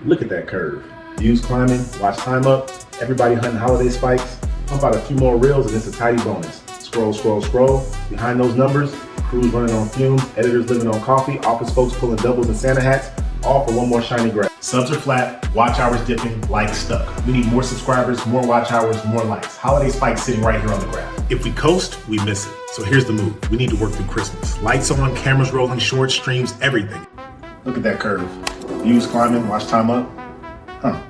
Look at that curve. Views climbing, watch time up, everybody hunting holiday spikes. Pump out a few more reels and it's a tidy bonus. Scroll, scroll, scroll. Behind those numbers, crews running on fumes, editors living on coffee, office folks pulling doubles and Santa hats, all for one more shiny grab. Subs are flat, watch hours dipping, likes stuck. We need more subscribers, more watch hours, more likes. Holiday spikes sitting right here on the graph. If we coast, we miss it. So here's the move. We need to work through Christmas. Lights on, cameras rolling, short streams, everything. Look at that curve. Views climbing, watch time up. Huh.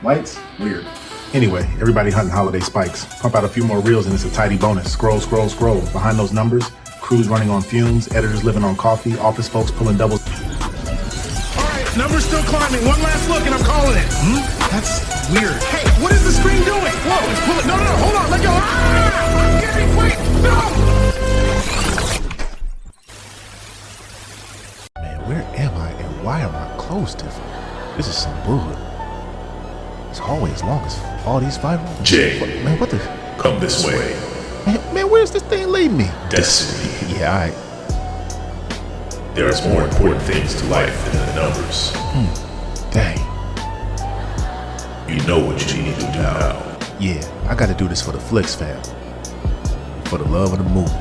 Lights? Weird. Anyway, everybody hunting holiday spikes. Pump out a few more reels and it's a tidy bonus. Scroll, scroll, scroll. Behind those numbers, crews running on fumes, editors living on coffee, office folks pulling doubles. Numbers still climbing. One last look and I'm calling it. That's weird. Hey, what is the screen doing? Whoa, it's pulling. No, hold on, let go. Ah! I'm getting, wait, no! Man, where am I and why are my clothes different? This is some bullshit. This hallway as long as all these five rooms. Jay, Man, what the? come this way. Man, where's this thing leading me? Destiny. Yeah, alright. There is more important things to life than the numbers. Dang. You know what you need to do now. Yeah, I gotta do this for the Flix fam. For the love of the movies.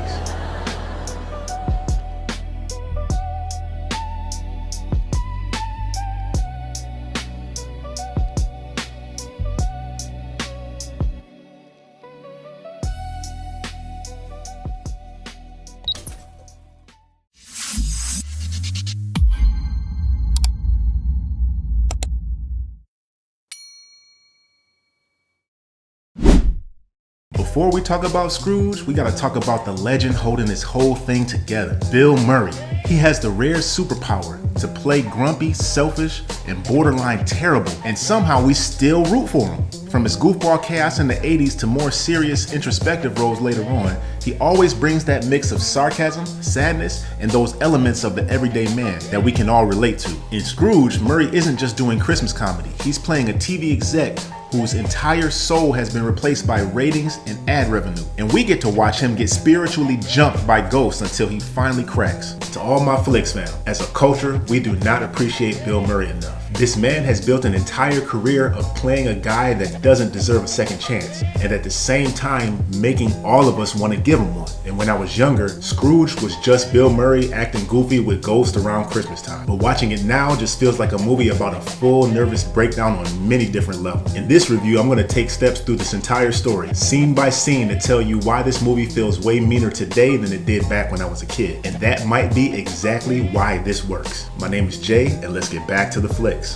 Before we talk about Scrooge, we gotta talk about the legend holding this whole thing together, Bill Murray. He has the rare superpower to play grumpy, selfish, and borderline terrible, and somehow we still root for him. From his goofball chaos in the 80s to more serious, introspective roles later on, he always brings that mix of sarcasm, sadness, and those elements of the everyday man that we can all relate to. In Scrooge, Murray isn't just doing Christmas comedy, he's playing a TV exec whose entire soul has been replaced by ratings and ad revenue. And we get to watch him get spiritually jumped by ghosts until he finally cracks. To all my Flix fam, as a culture, we do not appreciate Bill Murray enough. This man has built an entire career of playing a guy that doesn't deserve a second chance, and at the same time making all of us want to give him one. And when I was younger, Scrooge was just Bill Murray acting goofy with ghosts around Christmas time. But watching it now just feels like a movie about a full nervous breakdown on many different levels. In this review, I'm going to take steps through this entire story, scene by scene, to tell you why this movie feels way meaner today than it did back when I was a kid. And that might be exactly why this works. My name is Jay, and let's get back to the Flix.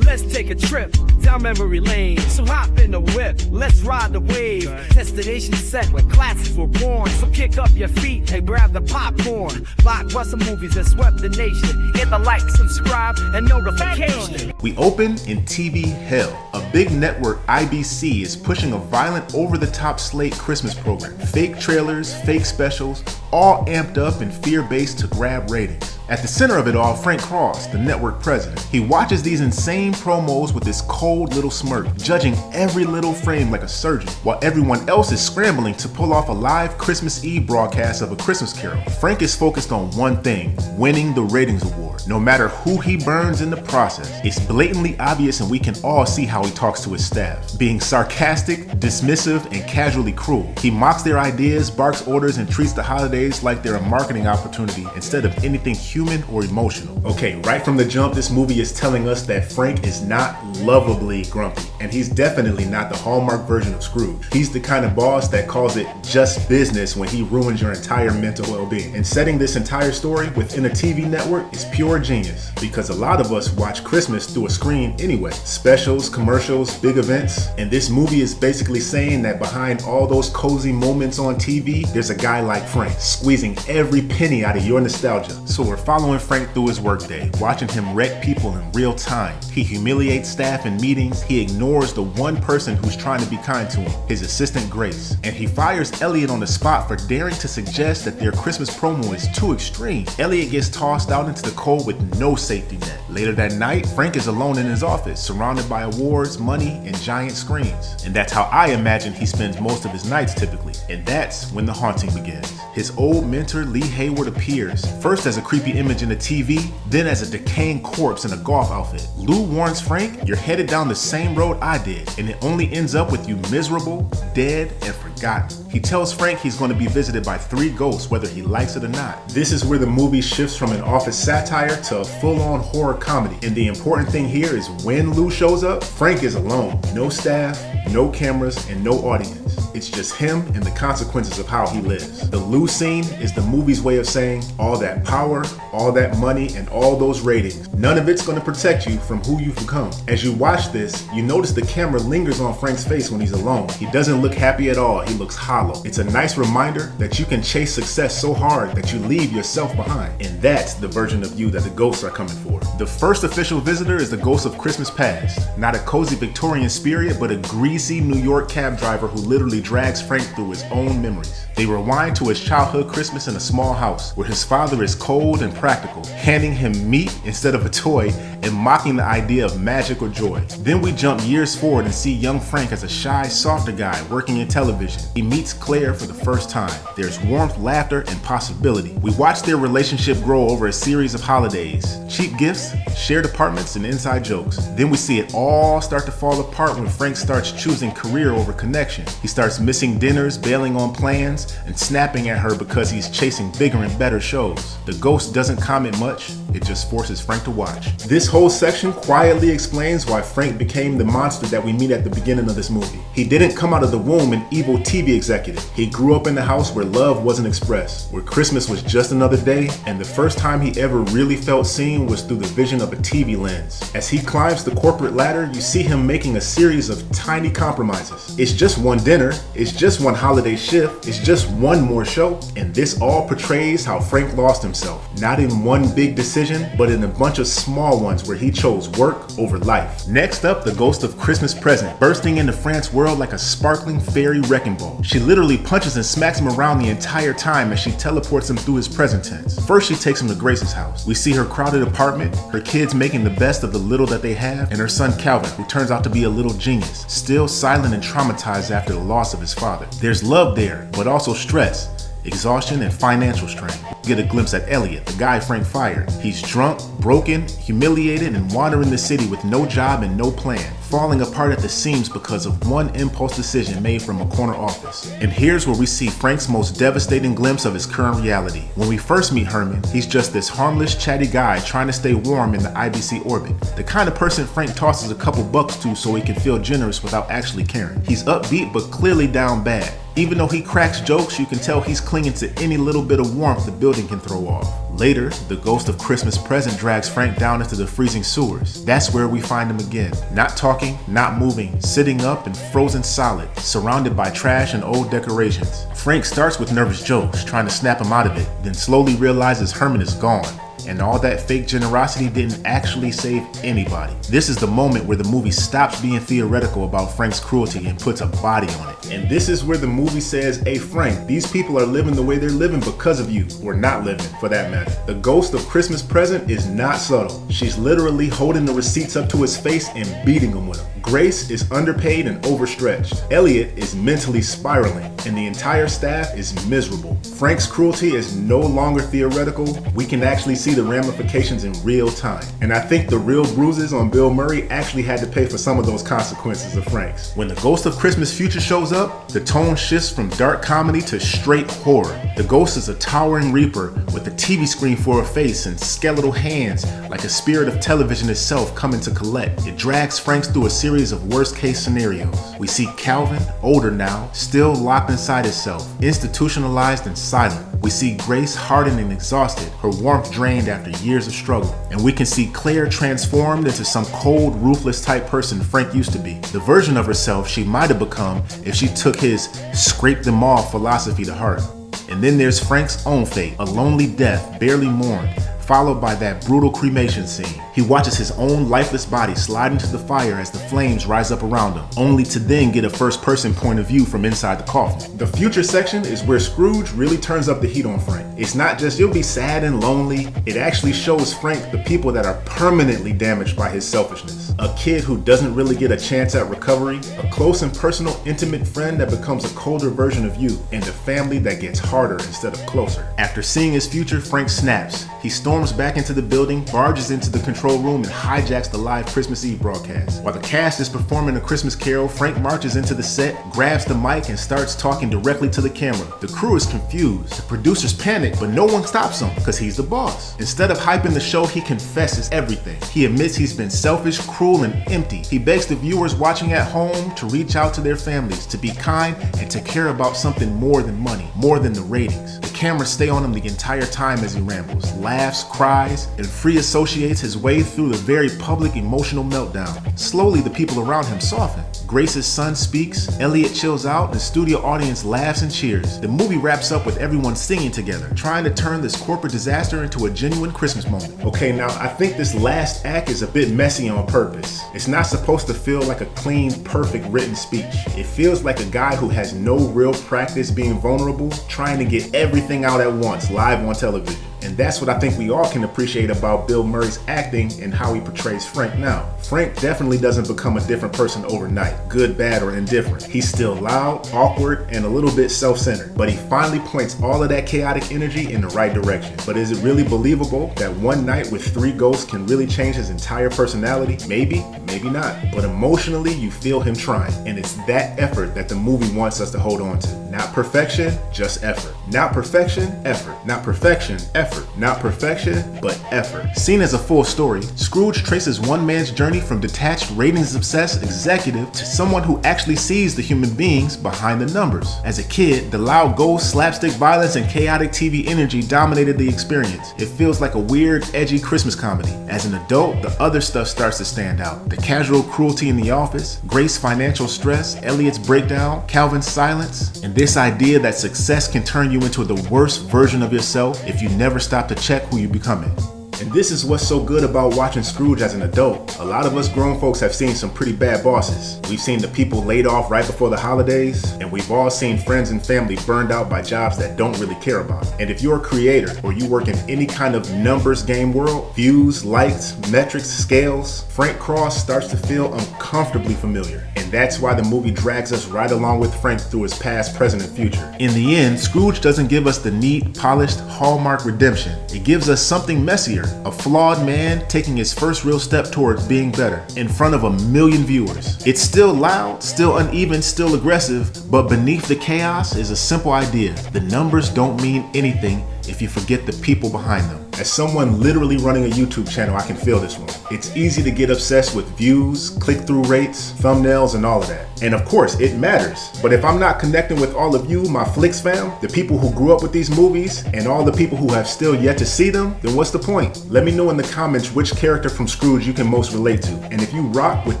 Let's take a trip down memory lane. So hop in the whip, let's ride the wave. Destination set where classics were born. So kick up your feet and grab the popcorn. Blockbuster movies that swept the nation. Hit the like, subscribe, and notification. We open in TV hell. A big network, IBC, is pushing a violent, over-the-top slate Christmas program. Fake trailers, fake specials, all amped up and fear-based to grab ratings. At the center of it all, Frank Cross, the network president. He watches these insane promos with this cold little smirk, judging every little frame like a surgeon, while everyone else is scrambling to pull off a live Christmas Eve broadcast of A Christmas Carol. Frank is focused on one thing: winning the ratings award, no matter who he burns in the process. It's blatantly obvious, and we can all see how he talks to his staff, being sarcastic, dismissive, and casually cruel. He mocks their ideas, barks orders, and treats the holidays like they're a marketing opportunity instead of anything human or emotional. Okay, right from the jump, this movie is telling us that Frank is not lovably grumpy, and he's definitely not the Hallmark version of Scrooge. He's the kind of boss that calls it just business when he ruins your entire mental well-being. And setting this entire story within a TV network is pure genius, because a lot of us watch Christmas through a screen anyway. Specials, commercials, big events, and this movie is basically saying that behind all those cozy moments on TV, there's a guy like Frank, squeezing every penny out of your nostalgia. So we're following Frank through his workday, watching him wreck people in real time. He humiliates staff in meetings, he ignores the one person who's trying to be kind to him, his assistant Grace. And he fires Elliot on the spot for daring to suggest that their Christmas promo is too extreme. Elliot gets tossed out into the cold home with no safety net. Later that night, Frank is alone in his office, surrounded by awards, money, and giant screens. And that's how I imagine he spends most of his nights typically. And that's when the haunting begins. His old mentor, Lee Hayward, appears, first as a creepy image in the TV, then as a decaying corpse in a golf outfit. Lou warns Frank, "You're headed down the same road I did, and it only ends up with you miserable, dead, and forgotten." He tells Frank he's going to be visited by 3 ghosts, whether he likes it or not. This is where the movie shifts from an office satire to a full-on horror comedy. And the important thing here is when Lou shows up, Frank is alone. No staff, no cameras, and no audience. It's just him and the consequences of how he lives. The Lou scene is the movie's way of saying all that power, all that money, and all those ratings, none of it's going to protect you from who you've become. As you watch this, you notice the camera lingers on Frank's face when he's alone. He doesn't look happy at all. He looks hollow. It's a nice reminder that you can chase success so hard that you leave yourself behind. And that's the version of you that the ghosts are coming for. The first official visitor is the ghost of Christmas past. Not a cozy Victorian spirit, but a greasy New York cab driver who literally drags Frank through his own memories. They rewind to his childhood Christmas in a small house where his father is cold and practical, handing him meat instead of a toy and mocking the idea of magic or joy. Then we jump years forward and see young Frank as a shy, softer guy working in television. He meets Claire for the first time. There's warmth, laughter, and possibility. We watch their relationship grow over a series of holidays, cheap gifts, shared apartments, and inside jokes. Then we see it all start to fall apart when Frank starts choosing career over connection. He starts missing dinners, bailing on plans, and snapping at her because he's chasing bigger and better shows. The ghost doesn't comment much, it just forces Frank to watch. This whole section quietly explains why Frank became the monster that we meet at the beginning of this movie. He didn't come out of the womb an evil TV executive. He grew up in the house where love wasn't expressed, where Christmas was just another day, and the first time he ever really felt seen was through the vision of a TV lens. As he climbs the corporate ladder, you see him making a series of tiny compromises. It's just one dinner, it's just one holiday shift, it's just one more show, and this all portrays how Frank lost himself. Not in one big decision, but in a bunch of small ones where he chose work over life. Next up, the ghost of Christmas Present, bursting into Frank's world like a sparkling fairy wrecking ball. She literally punches and smacks him around the entire time as she teleports him through his present tense. First, she takes him to Grace's house. We see her crowded apartment, her kids making the best of the little that they have, and her son Calvin, who turns out to be a little genius, still silent and traumatized after the loss of his father. There's love there, but also stress, exhaustion, and financial strain. We get a glimpse at Elliot, the guy Frank fired. He's drunk, broken, humiliated, and wandering the city with no job and no plan, falling apart at the seams because of one impulse decision made from a corner office. And here's where we see Frank's most devastating glimpse of his current reality. When we first meet Herman, he's just this harmless, chatty guy trying to stay warm in the IBC orbit. The kind of person Frank tosses a couple bucks to so he can feel generous without actually caring. He's upbeat but clearly down bad. Even though he cracks jokes, you can tell he's clinging to any little bit of warmth the building can throw off. Later, the ghost of Christmas Present drags Frank down into the freezing sewers. That's where we find him again. Not talking, not moving, sitting up and frozen solid, surrounded by trash and old decorations. Frank starts with nervous jokes, trying to snap him out of it, then slowly realizes Herman is gone. And all that fake generosity didn't actually save anybody. This is the moment where the movie stops being theoretical about Frank's cruelty and puts a body on it. And this is where the movie says, hey Frank, these people are living the way they're living because of you, or not living for that matter. The ghost of Christmas Present is not subtle. She's literally holding the receipts up to his face and beating him with them. Grace is underpaid and overstretched. Elliot is mentally spiraling, and the entire staff is miserable. Frank's cruelty is no longer theoretical. We can actually see the ramifications in real time. And I think the real bruises on Bill Murray actually had to pay for some of those consequences of Frank's. When the Ghost of Christmas Future shows up, the tone shifts from dark comedy to straight horror. The ghost is a towering reaper with a TV screen for a face and skeletal hands like a spirit of television itself coming to collect. It drags Frank through a series of worst case scenarios. We see Calvin, older now, still locked inside himself, institutionalized and silent. We see Grace hardened and exhausted, her warmth drained after years of struggle. And we can see Claire transformed into some cold, ruthless type person Frank used to be. The version of herself she might have become if she took his scrape them off philosophy to heart. And then there's Frank's own fate, a lonely death, barely mourned, followed by that brutal cremation scene. He watches his own lifeless body slide into the fire as the flames rise up around him, only to then get a first-person point of view from inside the coffin. The future section is where Scrooge really turns up the heat on Frank. It's not just you'll be sad and lonely, it actually shows Frank the people that are permanently damaged by his selfishness. A kid who doesn't really get a chance at recovery, a close and personal intimate friend that becomes a colder version of you, and a family that gets harder instead of closer. After seeing his future, Frank snaps. He storms back into the building, barges into the control room, and hijacks the live Christmas Eve broadcast. While the cast is performing a Christmas carol, Frank marches into the set, grabs the mic, and starts talking directly to the camera. The crew is confused. The producers panic, but no one stops him because he's the boss. Instead of hyping the show, he confesses everything. He admits he's been selfish, cruel, and empty. He begs the viewers watching at home to reach out to their families, to be kind, and to care about something more than money, more than the ratings. The cameras stay on him the entire time as he rambles, laughs, cries, and free associates his way through the very public emotional meltdown. Slowly, the people around him soften. Grace's son speaks, Elliot chills out, and the studio audience laughs and cheers. The movie wraps up with everyone singing together, trying to turn this corporate disaster into a genuine Christmas moment. Okay, now I think this last act is a bit messy on purpose. It's not supposed to feel like a clean, perfect written speech. It feels like a guy who has no real practice being vulnerable, trying to get everything out at once, live on television. And that's what I think we all can appreciate about Bill Murray's acting and how he portrays Frank now. Frank definitely doesn't become a different person overnight, good, bad, or indifferent. He's still loud, awkward, and a little bit self-centered, but he finally points all of that chaotic energy in the right direction. But is it really believable that one night with 3 ghosts can really change his entire personality? Maybe, maybe not. But emotionally, you feel him trying, and it's that effort that the movie wants us to hold on to. Not perfection, just effort. Not perfection, effort. Not perfection, effort. Not perfection, but effort. Seen as a full story, Scrooge traces one man's journey from detached, ratings-obsessed executive to someone who actually sees the human beings behind the numbers. As a kid, the loud ghost, slapstick violence, and chaotic TV energy dominated the experience. It feels like a weird, edgy Christmas comedy. As an adult, the other stuff starts to stand out. The casual cruelty in the office, Grace's financial stress, Elliot's breakdown, Calvin's silence, and this idea that success can turn you into the worst version of yourself if you never stop to check who you're becoming. And this is what's so good about watching Scrooge as an adult. A lot of us grown folks have seen some pretty bad bosses. We've seen the people laid off right before the holidays, and we've all seen friends and family burned out by jobs that don't really care about. And if you're a creator or you work in any kind of numbers game world, views, likes, metrics, scales, Frank Cross starts to feel uncomfortably familiar. And that's why the movie drags us right along with Frank through his past, present, and future. In the end, Scrooge doesn't give us the neat, polished, hallmark redemption. It gives us something messier. A flawed man taking his first real step towards being better in front of a million viewers. It's still loud, still uneven, still aggressive, but beneath the chaos is a simple idea. The numbers don't mean anything if you forget the people behind them. As someone literally running a YouTube channel, I can feel this one. It's easy to get obsessed with views, click-through rates, thumbnails, and all of that. And of course, it matters. But if I'm not connecting with all of you, my Flix fam, the people who grew up with these movies, and all the people who have still yet to see them, then what's the point? Let me know in the comments which character from Scrooge you can most relate to. And if you rock with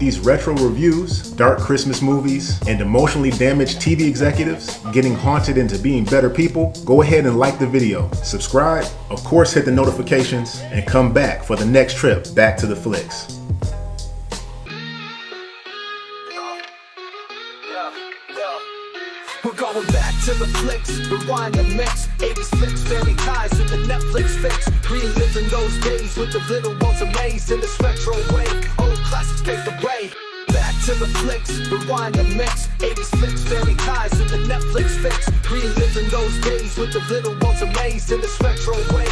these retro reviews, dark Christmas movies, and emotionally damaged TV executives getting haunted into being better people, go ahead and like the video, subscribe, of course hit the notifications, and come back for the next trip back to the Flix. We're going back to the flicks, rewind the mix. 80s flicks, family ties in the Netflix fix. Reliving those days with the little ones amazed in this retro way. Old classics pave the way. Back to the flicks, rewind the mix. 80s flicks, family ties in the Netflix fix. Reliving those days with the little ones amazed in this retro way.